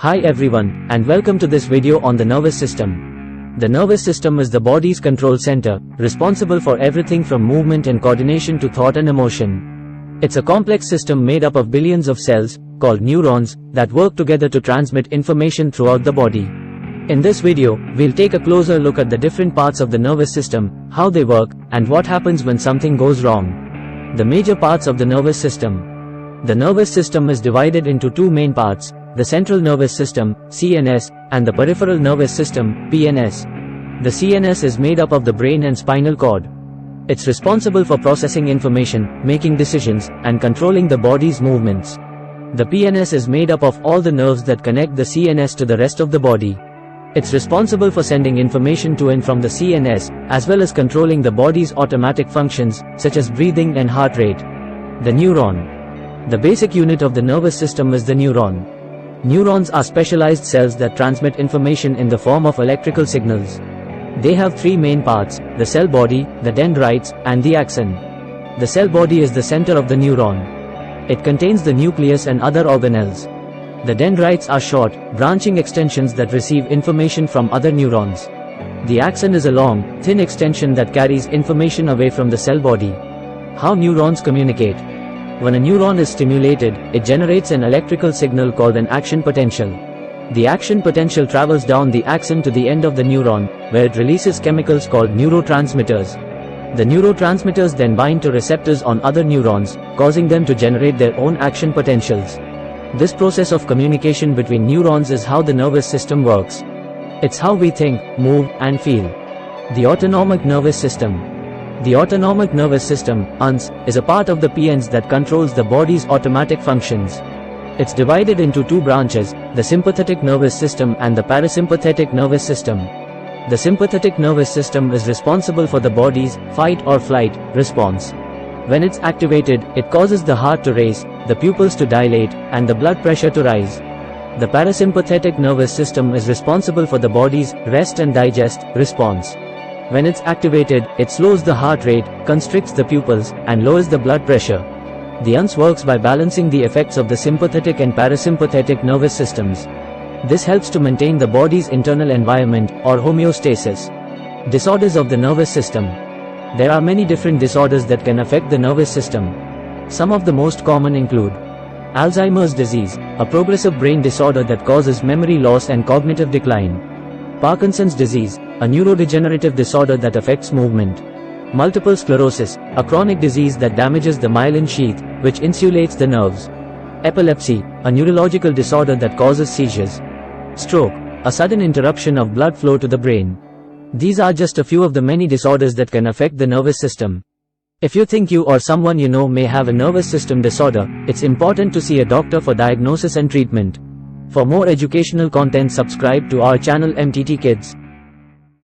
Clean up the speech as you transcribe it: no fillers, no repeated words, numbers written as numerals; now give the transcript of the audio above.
Hi everyone, and welcome to this video on the nervous system. The nervous system is the body's control center, responsible for everything from movement and coordination to thought and emotion. It's a complex system made up of billions of cells, called neurons, that work together to transmit information throughout the body. In this video, we'll take a closer look at the different parts of the nervous system, how they work, and what happens when something goes wrong. The major parts of the nervous system. The nervous system is divided into two main parts: the central nervous system, CNS, and the peripheral nervous system, PNS. The CNS is made up of the brain and spinal cord. It's responsible for processing information, making decisions, and controlling the body's movements. The PNS is made up of all the nerves that connect the CNS to the rest of the body. It's responsible for sending information to and from the CNS, as well as controlling the body's automatic functions, such as breathing and heart rate. The neuron. The basic unit of the nervous system is the neuron. Neurons are specialized cells that transmit information in the form of electrical signals. They have three main parts: the cell body, the dendrites, and the axon. The cell body is the center of the neuron. It contains the nucleus and other organelles. The dendrites are short, branching extensions that receive information from other neurons. The axon is a long, thin extension that carries information away from the cell body. How neurons communicate. When a neuron is stimulated, it generates an electrical signal called an action potential. The action potential travels down the axon to the end of the neuron, where it releases chemicals called neurotransmitters. The neurotransmitters then bind to receptors on other neurons, causing them to generate their own action potentials. This process of communication between neurons is how the nervous system works. It's how we think, move, and feel. The autonomic nervous system. The autonomic nervous system, ANS, is a part of the PNS that controls the body's automatic functions. It's divided into two branches, the sympathetic nervous system and the parasympathetic nervous system. The sympathetic nervous system is responsible for the body's fight or flight response. When it's activated, it causes the heart to race, the pupils to dilate, and the blood pressure to rise. The parasympathetic nervous system is responsible for the body's rest and digest response. When it's activated, it slows the heart rate, constricts the pupils, and lowers the blood pressure. The ANS works by balancing the effects of the sympathetic and parasympathetic nervous systems. This helps to maintain the body's internal environment, or homeostasis. Disorders of the nervous system. There are many different disorders that can affect the nervous system. Some of the most common include Alzheimer's disease, a progressive brain disorder that causes memory loss and cognitive decline. Parkinson's disease, a neurodegenerative disorder that affects movement. Multiple sclerosis, a chronic disease that damages the myelin sheath, which insulates the nerves. Epilepsy, a neurological disorder that causes seizures. Stroke, a sudden interruption of blood flow to the brain. These are just a few of the many disorders that can affect the nervous system. If you think you or someone you know may have a nervous system disorder, it's important to see a doctor for diagnosis and treatment. For more educational content, subscribe to our channel MTT Kids.